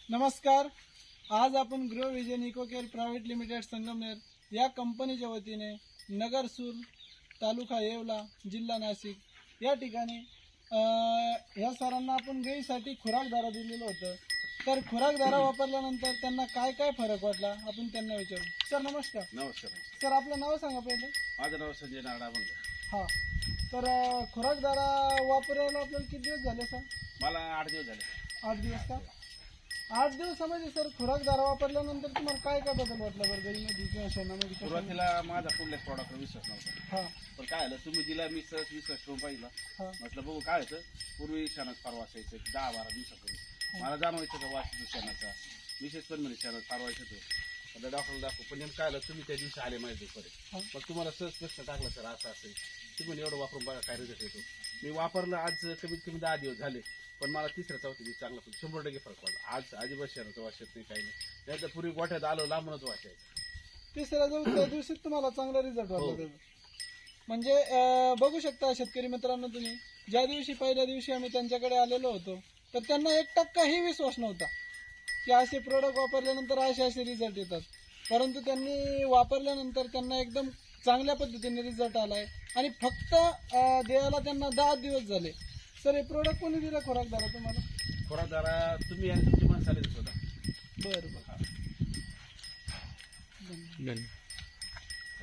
नमस्कार. आज आपण grow vision eco care private limited Sangamner या कंपनीच्या वतीने नगरसूर तालुका येवला जिल्हा नाशिक या ठिकाणी ह्या सरांना आपण गाईसाठी खुराकदारा दिलेलं होतं. तर खुराकदारा वापरल्यानंतर त्यांना काय काय फरक वाटला आपण त्यांना विचारू. सर नमस्कार. नमस्कार. सर आपलं नाव सांगा पहिले. माझं नाव संजय नागडा म्हणलं. हां, तर खुराकदारा वापरायला आपल्याला किती दिवस झाले सर? मला 8 दिवस झाले. 8 दिवस का? 8 दिवसामध्ये सर खुराकदारा वापरल्यानंतर तुम्हाला काय काय बदल वाटला बरं गाईमध्ये किंवा शेणामध्ये? सुरुवातीला माझा कुठल्याच प्रॉडक्टवर विश्वास नव्हता. हां पण काय झालं, तुम्ही दिला मी सहज विश्वास ठेवून पाहिला. हां म्हटलं बघू काय होतं. पूर्वी शेणात फार वाचायचं 10-12 दिवसापूर्वी मला जाणवायचं का वाच शेणाचा विशेष पण म्हणजे शेणात फार व्हायचं होतं. आता डॉक्टरला दाखवू, पण नेमकं काय झालं, तुम्ही त्या दिवशी आले माझ्या दुपारी. मग तुम्हाला सहज प्रश्न टाकला सर असं असेल, तुम्ही एवढं वापरून बघा काय रिझल्ट येतो. मी वापरलं आज कमीत कमी 10 दिवस झाले, पण मला 3-4 दिवस चांगला पण 100% फरक पडला. आज अजिबात शेणाचा वास येत नाही, काही नाही. त्यानंतर पूर्वी गोठ्यात आलो लांबूनच वाचायचं. त्या दिवशी तुम्हाला चांगला रिझल्ट वाटला त्याचा. म्हणजे बघू शकता शेतकरी मित्रांनो, तुम्ही ज्या दिवशी पहिल्या दिवशी आम्ही त्यांच्याकडे आलेलो होतो तर त्यांना 1%ही विश्वास नव्हता की असे प्रोडक्ट वापरल्यानंतर असे रिझल्ट येतात. परंतु त्यांनी वापरल्यानंतर त्यांना एकदम चांगल्या पद्धतीने रिझल्ट आलाय आणि फक्त द्यायला त्यांना 10 दिवस झाले. सर हे प्रोडक्ट कोणी दिलं खुराकदारा तुम्हाला? खुराकदारा तुम्ही आणि तुमची माणसं आले होता. बरं बरं. धन्यवाद.